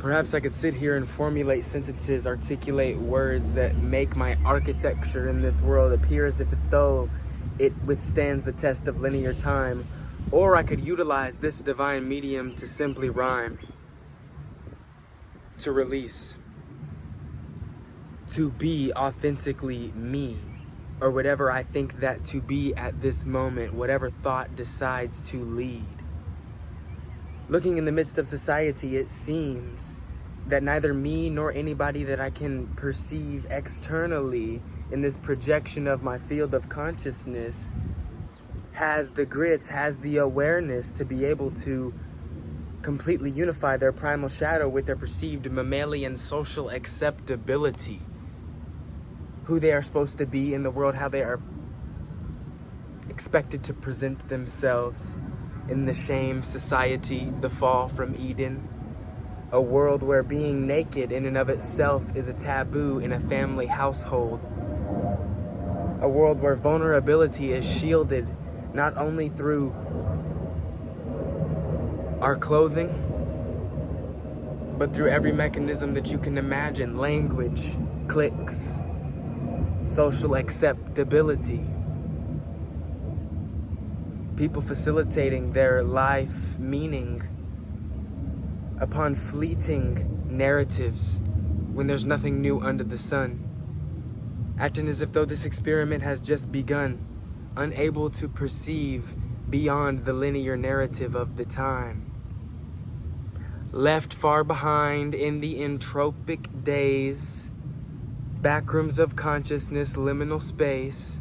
Perhaps I could sit here and formulate sentences, articulate words that make my architecture in this world appear as if though it withstands the test of linear time. Or I could utilize this divine medium to simply rhyme, to release, to be authentically me, or whatever I think that to be at this moment, whatever thought decides to lead. Looking in the midst of society, it seems that neither me nor anybody that I can perceive externally in this projection of my field of consciousness has the grits, has the awareness to be able to completely unify their primal shadow with their perceived mammalian social acceptability. Who they are supposed to be in the world, how they are expected to present themselves in the shame society, the fall from Eden. A world where being naked in and of itself is a taboo in a family household. A world where vulnerability is shielded not only through our clothing, but through every mechanism that you can imagine. Language, cliques, social acceptability. People facilitating their life meaning upon fleeting narratives when there's nothing new under the sun. Acting as if though this experiment has just begun, unable to perceive beyond the linear narrative of the time. Left far behind in the entropic days, backrooms of consciousness, liminal space,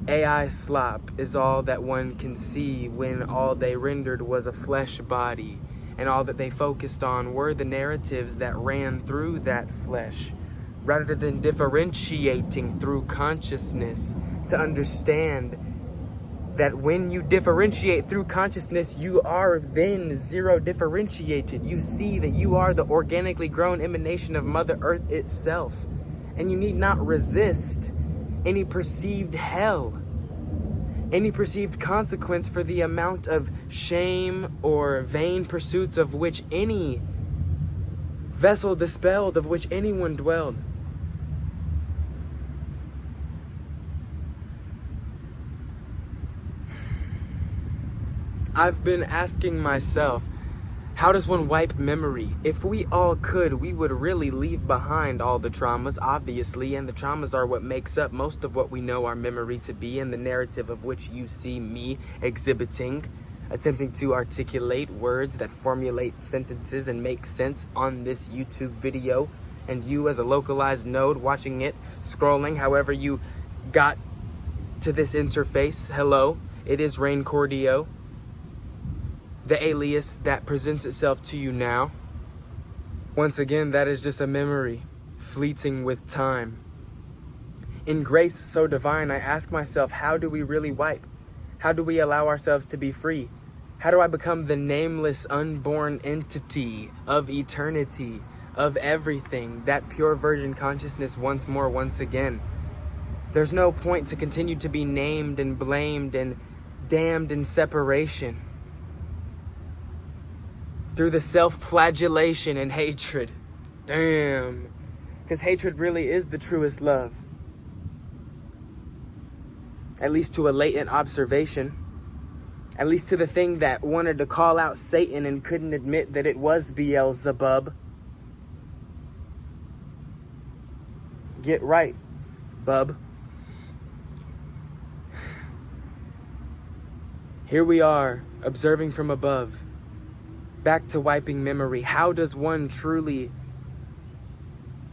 AI slop is all that one can see when all they rendered was a flesh body, and all that they focused on were the narratives that ran through that flesh, rather than differentiating through consciousness to understand that when you differentiate through consciousness, you are then zero differentiated. You see that you are the organically grown emanation of Mother Earth itself, and you need not resist any perceived hell, any perceived consequence for the amount of shame or vain pursuits of which any vessel dispelled, of which anyone dwelled. I've been asking myself, how does one wipe memory? If we all could, we would really leave behind all the traumas, obviously, and the traumas are what makes up most of what we know our memory to be, and the narrative of which you see me exhibiting, attempting to articulate words that formulate sentences and make sense on this YouTube video, and you as a localized node watching it, scrolling, however you got to this interface. Hello, it is Rain Cordio, the alias that presents itself to you now. Once again, that is just a memory, fleeting with time. In grace so divine, I ask myself, how do we really wipe? How do we allow ourselves to be free? How do I become the nameless, unborn entity of eternity, of everything, that pure virgin consciousness once more, once again? There's no point to continue to be named and blamed and damned in separation through the self-flagellation and hatred. Damn. Because hatred really is the truest love. At least to a latent observation. At least to the thing that wanted to call out Satan and couldn't admit that it was Beelzebub. Get right, bub. Here we are, observing from above. Back to wiping memory. How does one truly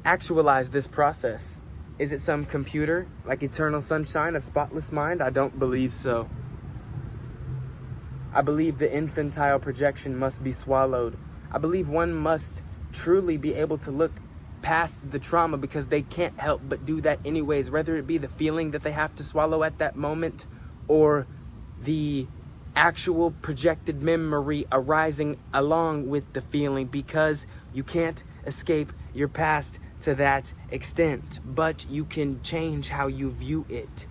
actualize this process? Is it some computer, like Eternal Sunshine of Spotless Mind? I don't believe so. I believe the infantile projection must be swallowed. I believe one must truly be able to look past the trauma, because they can't help but do that anyways, whether it be the feeling that they have to swallow at that moment or the actual projected memory arising along with the feeling, because you can't escape your past to that extent, but you can change how you view it.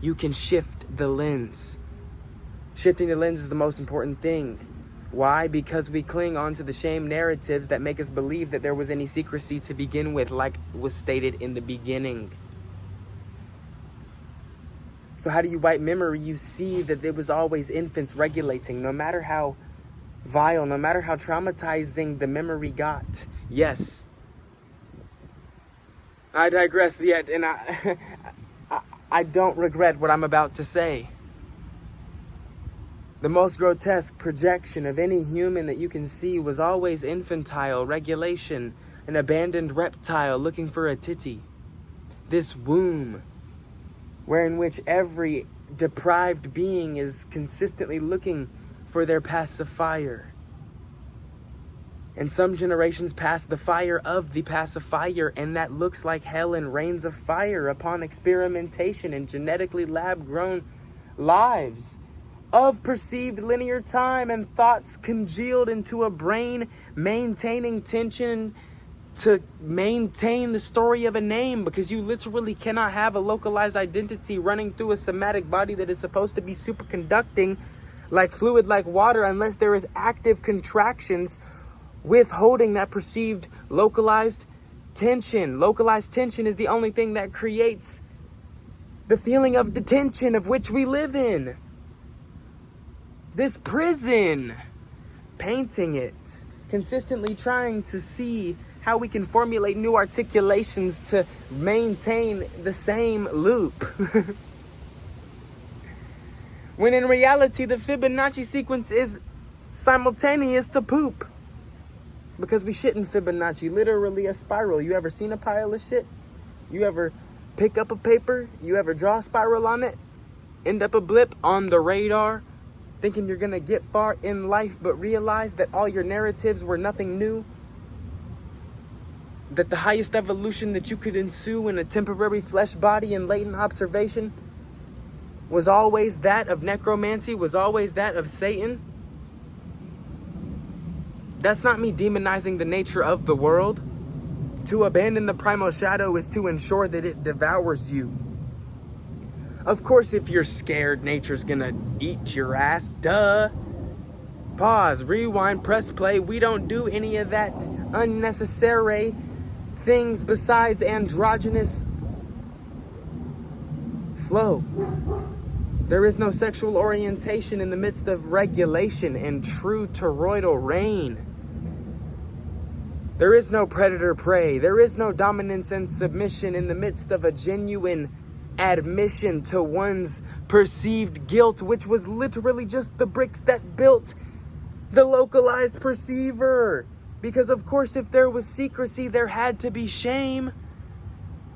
You can shift the lens. Shifting the lens is the most important thing. Why? Because we cling onto the shame narratives that make us believe that there was any secrecy to begin with, like was stated in the beginning. So how do you wipe memory? You see that there was always infants regulating, no matter how vile, no matter how traumatizing the memory got. Yes. I digress yet, and I don't regret what I'm about to say. The most grotesque projection of any human that you can see was always infantile regulation, an abandoned reptile looking for a titty. This womb, wherein which every deprived being is consistently looking for their pacifier. And some generations pass the fire of the pacifier, and that looks like hell and rains of fire upon experimentation in genetically lab-grown lives of perceived linear time and thoughts congealed into a brain maintaining tension to maintain the story of a name, because you literally cannot have a localized identity running through a somatic body that is supposed to be superconducting like fluid, like water, unless there is active contractions withholding that perceived localized tension. Localized tension is the only thing that creates the feeling of detention of which we live in. This prison, painting it, consistently trying to see how we can formulate new articulations to maintain the same loop. When in reality, the Fibonacci sequence is simultaneous to poop. Because we shit in Fibonacci, literally a spiral. You ever seen a pile of shit? You ever pick up a paper? You ever draw a spiral on it? End up a blip on the radar? Thinking you're gonna get far in life, but realize that all your narratives were nothing new? That the highest evolution that you could ensue in a temporary flesh body in latent observation was always that of necromancy, was always that of Satan? That's not me demonizing the nature of the world. To abandon the primal shadow is to ensure that it devours you. Of course, if you're scared, nature's gonna eat your ass, duh. Pause, rewind, press play. We don't do any of that unnecessary things besides androgynous flow. There is no sexual orientation in the midst of regulation and true toroidal reign. There is no predator-prey. There is no dominance and submission in the midst of a genuine admission to one's perceived guilt, which was literally just the bricks that built the localized perceiver. Because of course, if there was secrecy, there had to be shame.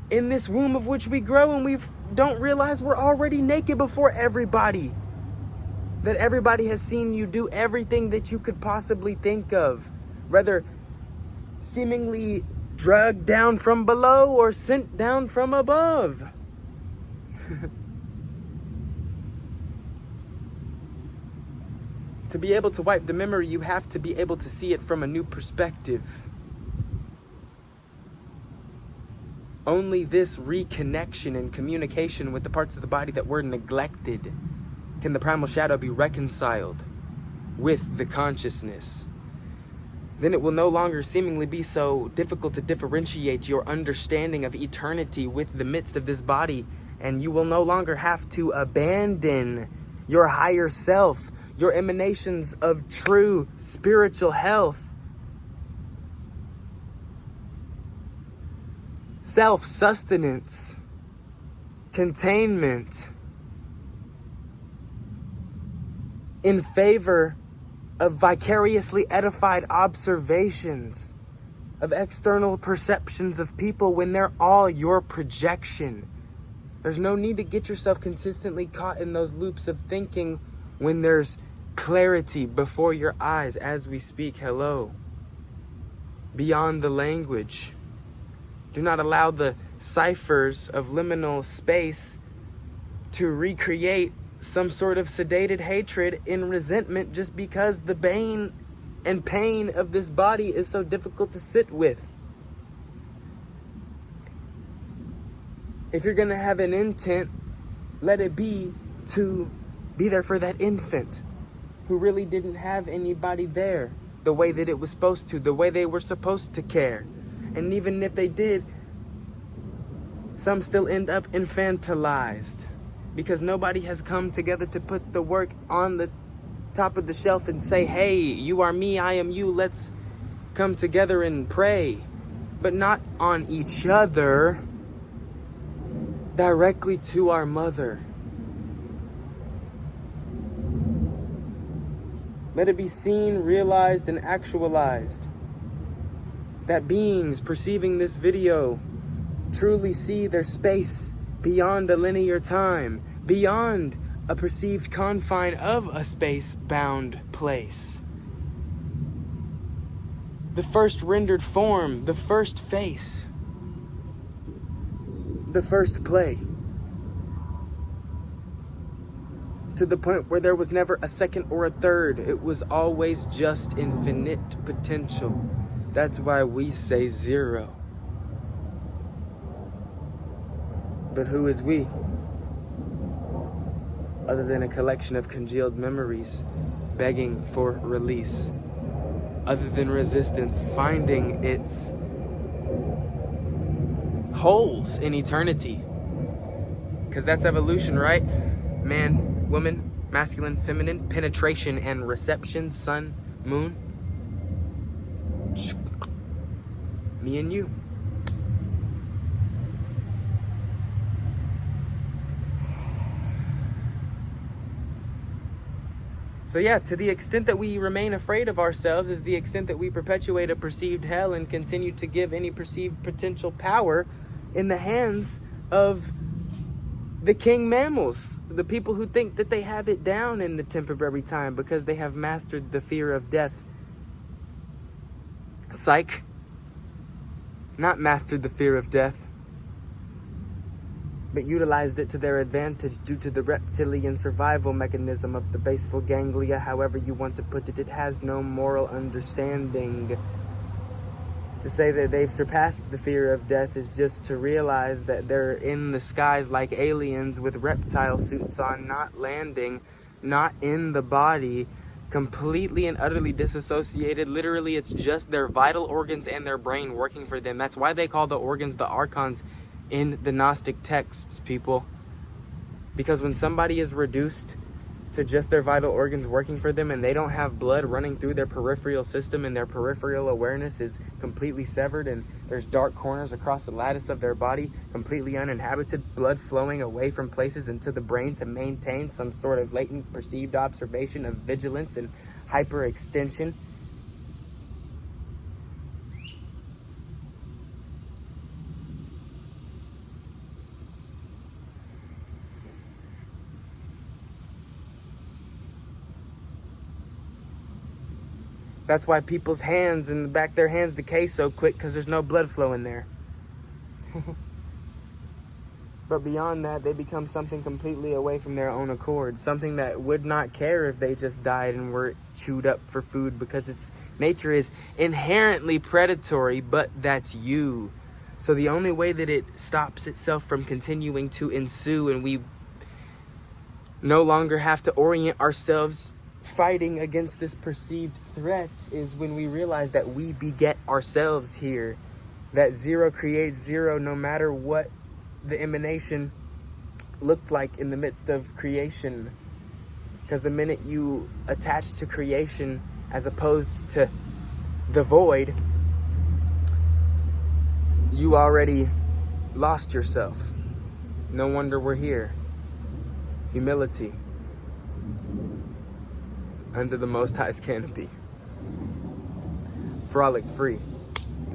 In this womb of which we grow, and we don't realize we're already naked before everybody. That everybody has seen you do everything that you could possibly think of. Whether seemingly drugged down from below or sent down from above. To be able to wipe the memory, you have to be able to see it from a new perspective. Only this reconnection and communication with the parts of the body that were neglected can the primal shadow be reconciled with the consciousness. Then it will no longer seemingly be so difficult to differentiate your understanding of eternity with the midst of this body, and you will no longer have to abandon your higher self, your emanations of true spiritual health. Self-sustenance, containment, in favor of vicariously edified observations of external perceptions of people when they're all your projection. There's no need to get yourself consistently caught in those loops of thinking when there's clarity before your eyes as we speak. Hello. Beyond the language. Do not allow the ciphers of liminal space to recreate some sort of sedated hatred in resentment just because the bane and pain of this body is so difficult to sit with. If you're going to have an intent, let it be to be there for that infant. who really didn't have anybody there the way that it was supposed to, the way they were supposed to care. And even if they did, some still end up infantilized because nobody has come together to put the work on the top of the shelf and say, hey, you are me, I am you, let's come together and pray. But not on each other, directly to our mother. Let it be seen, realized, and actualized that beings perceiving this video truly see their space beyond a linear time, beyond a perceived confine of a space-bound place. The first rendered form, the first face, the first play. To the point where there was never a second or a third. It was always just infinite potential. That's why we say zero. But who is we? Other than a collection of congealed memories begging for release. Other than resistance finding its holes in eternity. Because that's evolution, right? Man, woman, masculine, feminine, penetration and reception, sun, moon. Me and you. So yeah, to the extent that we remain afraid of ourselves is the extent that we perpetuate a perceived hell and continue to give any perceived potential power in the hands of the king mammals, the people who think that they have it down in the temporary time because they have mastered the fear of death. Psych. Not mastered the fear of death, but utilized it to their advantage due to the reptilian survival mechanism of the basal ganglia, however you want to put it. It has no moral understanding. To say that they've surpassed the fear of death is just to realize that they're in the skies like aliens with reptile suits on, not landing, not in the body, completely and utterly disassociated. Literally, it's just their vital organs and their brain working for them. That's why they call the organs the archons in the Gnostic texts, people. Because when somebody is reduced to just their vital organs working for them and they don't have blood running through their peripheral system and their peripheral awareness is completely severed and there's dark corners across the lattice of their body, completely uninhabited, blood flowing away from places into the brain to maintain some sort of latent perceived observation of vigilance and hyperextension. That's why people's hands in the back of their hands decay so quick, because there's no blood flow in there. But beyond that, they become something completely away from their own accord. Something that would not care if they just died and were chewed up for food, because its nature is inherently predatory, but that's you. So the only way that it stops itself from continuing to ensue and we no longer have to orient ourselves fighting against this perceived threat is when we realize that we beget ourselves here. That zero creates zero no matter what the emanation looked like in the midst of creation. Because the minute you attach to creation as opposed to the void, you already lost yourself. No wonder we're here. Humility. Under the Most High's canopy. Frolic free.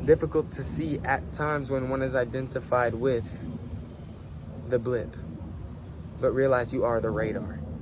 Difficult to see at times when one is identified with the blip. But realize you are the radar.